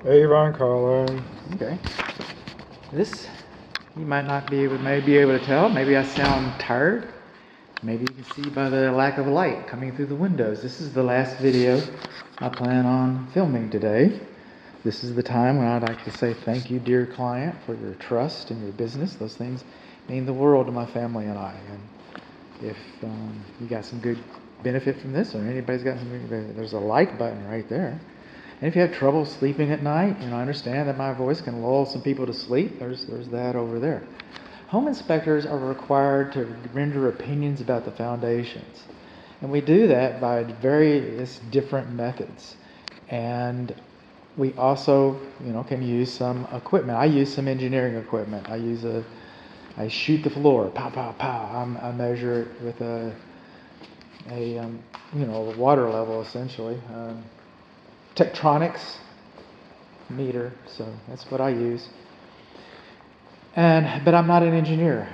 Avon Collins. Okay. This, you might not be able, may be able to tell. Maybe I sound tired. Maybe you can see by the lack of light coming through the windows. This is the last video I plan on filming today. This is the time when I'd like to say thank you, dear client, for your trust in your business. Those things mean the world to my family and I. And if you got some good benefit from this, or anybody's got something, there's a like button right there. And if you have trouble sleeping at night, I understand that my voice can lull some people to sleep. There's that over there. Home inspectors are required to render opinions about the foundations. And we do that by various different methods. And we also, can use some equipment. I use some engineering equipment. I shoot the floor, pow, pow, pow. I measure it with a water level essentially. Tectronics meter, so that's what I use. But I'm not an engineer.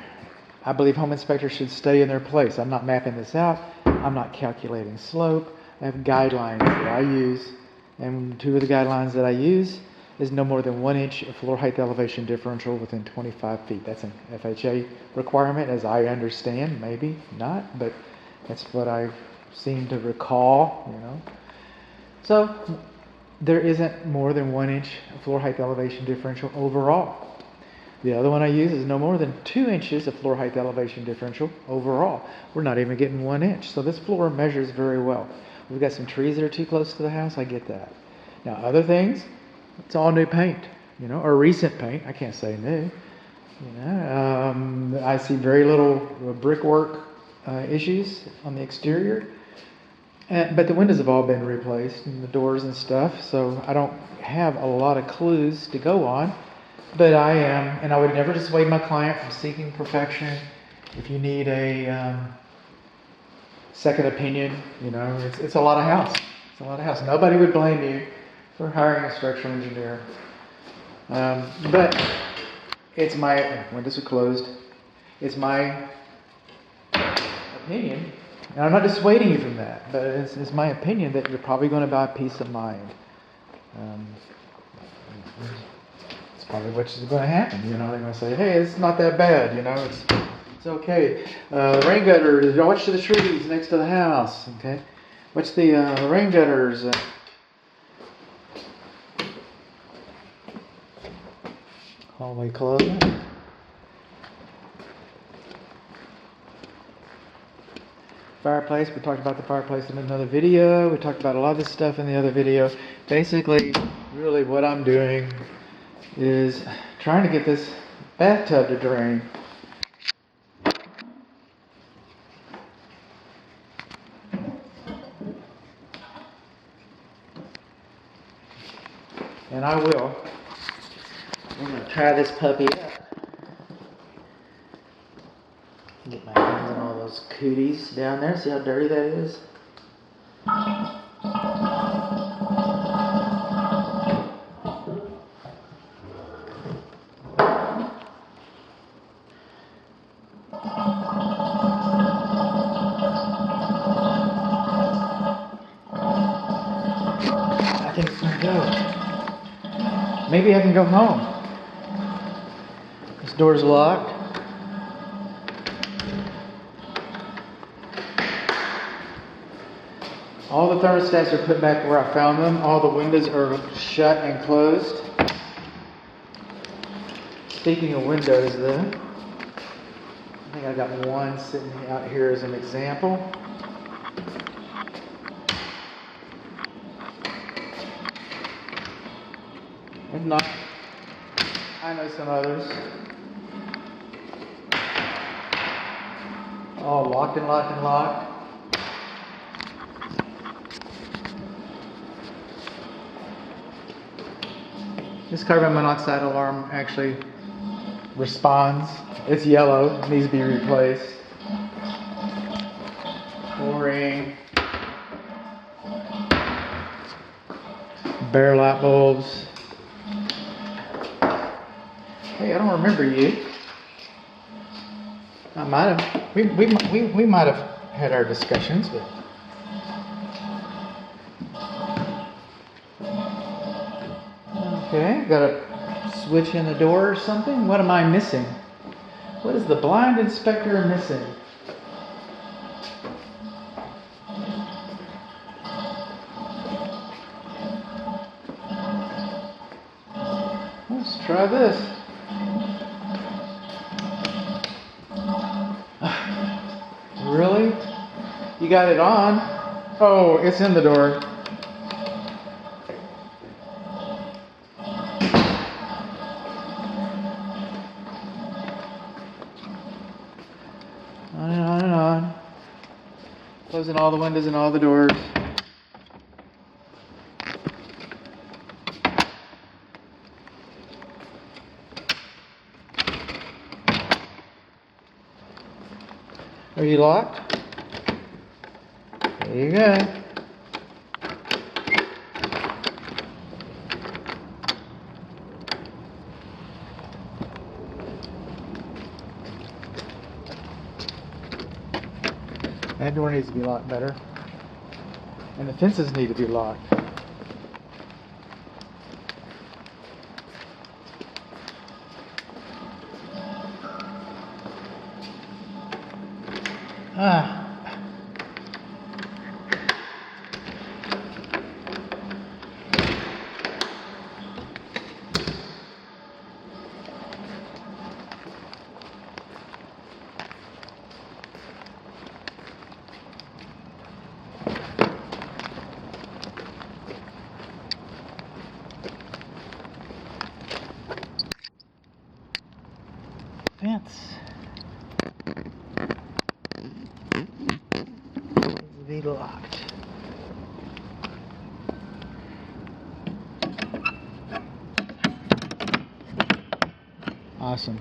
I believe home inspectors should stay in their place. I'm not mapping this out. I'm not calculating slope. I have guidelines that I use, and two of the guidelines that I use is no more than 1 inch of floor height elevation differential within 25 feet. That's an FHA requirement, as I understand. Maybe not, but that's what I seem to recall. So there isn't more than 1 inch of floor height elevation differential overall. The other one I use is no more than 2 inches of floor height elevation differential overall. We're not even getting 1 inch. So this floor measures very well. We've got some trees that are too close to the house. I get that. Now other things, it's all new paint, or recent paint. I can't say new. I see very little brickwork issues on the exterior. But the windows have all been replaced, and the doors and stuff, so I don't have a lot of clues to go on. But I am, and I would never dissuade my client from seeking perfection. If you need a second opinion, it's a lot of house. It's a lot of house. Nobody would blame you for hiring a structural engineer. But it's my, windows are closed, it's my opinion. And I'm not dissuading you from that, but it's my opinion that you're probably going to buy peace of mind. It's probably what's going to happen. They're going to say, hey, it's not that bad. It's okay. Rain gutters, watch the trees next to the house. Okay, watch the rain gutters. Hallway closet. Fireplace, we talked about the fireplace in another video. We talked about a lot of this stuff in the other video. Basically, really what I'm doing is trying to get this bathtub to drain. And I will. I'm going to try this puppy up. Get my hands on all those cooties down there. See how dirty that is? I think it's gonna go. Maybe I can go home. This door's locked. All the thermostats are put back where I found them. All the windows are shut and closed. Speaking of windows though, I think I got one sitting out here as an example. If not, I know some others. All locked and locked and locked. This carbon monoxide alarm actually responds. It's yellow, it needs to be replaced. Flooring. Bare light bulbs. Hey, I don't remember you. I might have. We might have had our discussions, but. Okay, got a switch in the door or something? What am I missing? What is the blind inspector missing? Let's try this. Really? You got it on? Oh, it's in the door. On and on and on. Closing all the windows and all the doors. Are you locked? There you go. That door needs to be locked better. And the fences need to be locked. Ah. Fence. Be locked. Awesome.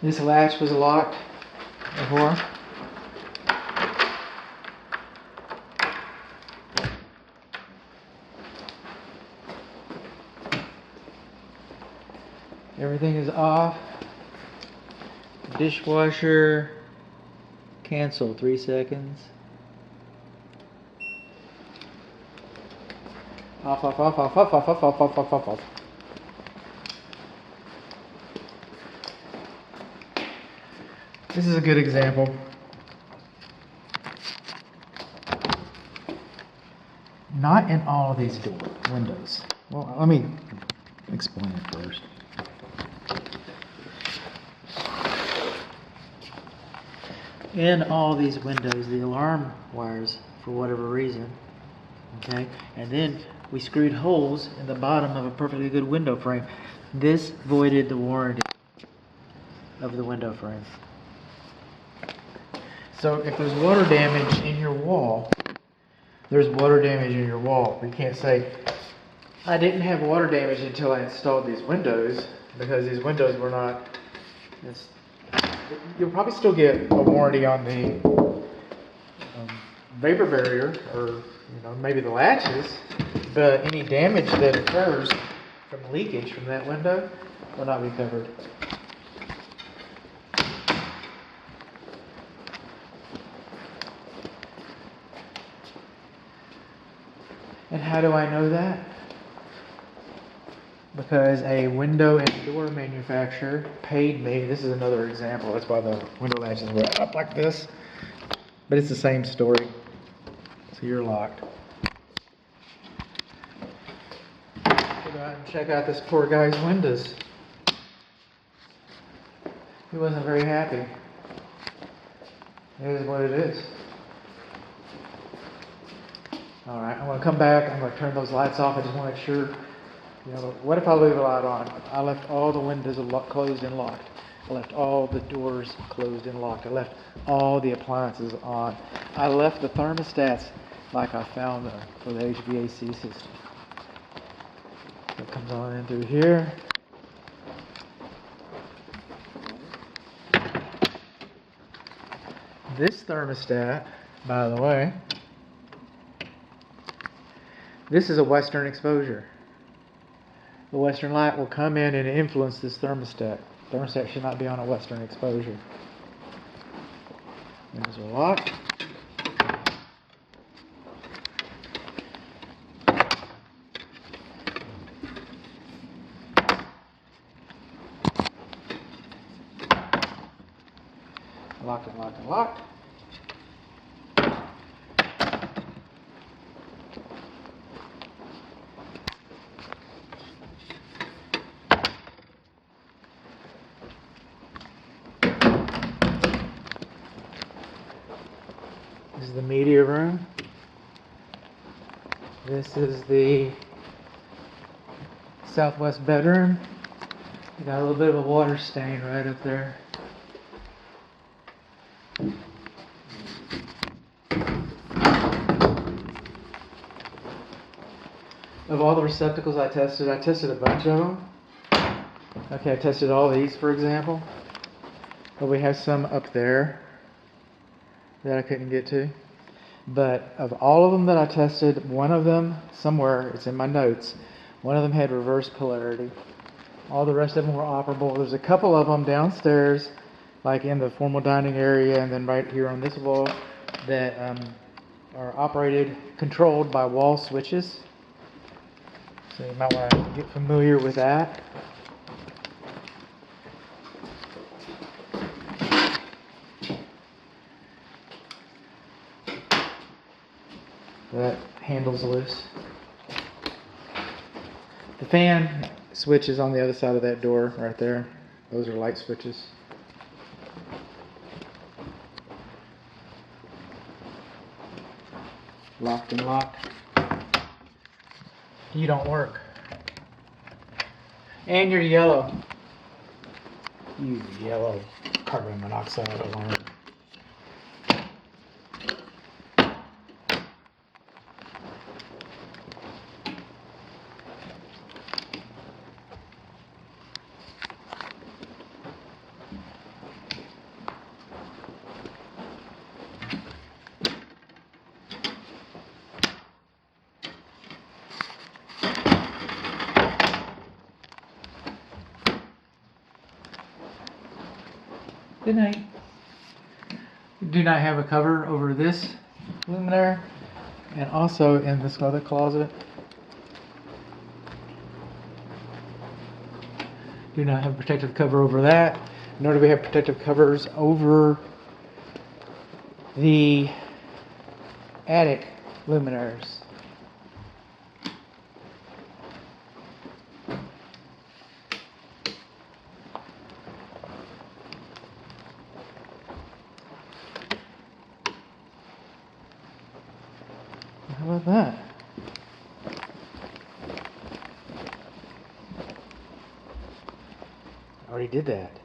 This latch was locked before. Everything is off. Dishwasher. Cancel. 3 seconds. Off, off, off, off, off, off, off, off, off, off, off, off. This is a good example. Not in all of these windows. Well, let me explain it first. In all these windows, the alarm wires, for whatever reason, okay, and then we screwed holes in the bottom of a perfectly good window frame. This voided the warranty of the window frame. So if there's water damage in your wall, there's water damage in your wall. You can't say, I didn't have water damage until I installed these windows, because these windows were not. You'll probably still get a warranty on the vapor barrier, or maybe the latches, but any damage that occurs from leakage from that window will not be covered. And how do I know that? Because a window and door manufacturer paid me. This is another example. That's why the window latches were up like this. But it's the same story. So you're locked. Go out and check out this poor guy's windows. He wasn't very happy. It is what it is. Alright, I'm going to come back. I'm going to turn those lights off. I just want to make sure. What if I leave the light on? I left all the windows closed and locked. I left all the doors closed and locked. I left all the appliances on. I left the thermostats like I found them for the HVAC system. So it comes on in through here. This thermostat, by the way, this is a Western exposure. the western light will come in and influence this thermostat. Thermostat should not be on a western exposure. Windows are locked. Locked and locked and locked. This is the media room. This is the southwest bedroom. You got a little bit of a water stain right up there. Of all the receptacles I tested a bunch of them. Okay, I tested all these, for example. But we have some up there that I couldn't get to. But of all of them that I tested, one of them, somewhere, it's in my notes, one of them had reverse polarity. All the rest of them were operable. There's a couple of them downstairs, like in the formal dining area, and then right here on this wall, that are operated, controlled by wall switches. So you might want to get familiar with that. That handle's loose. The fan switch is on the other side of that door right there. Those are light switches. Locked and locked. You don't work. And you're yellow. You yellow carbon monoxide alarm. Good night. We do not have a cover over this luminaire, and also in this other closet. Do not have protective cover over that, nor do we have protective covers over the attic luminaires. How about that? Already did that.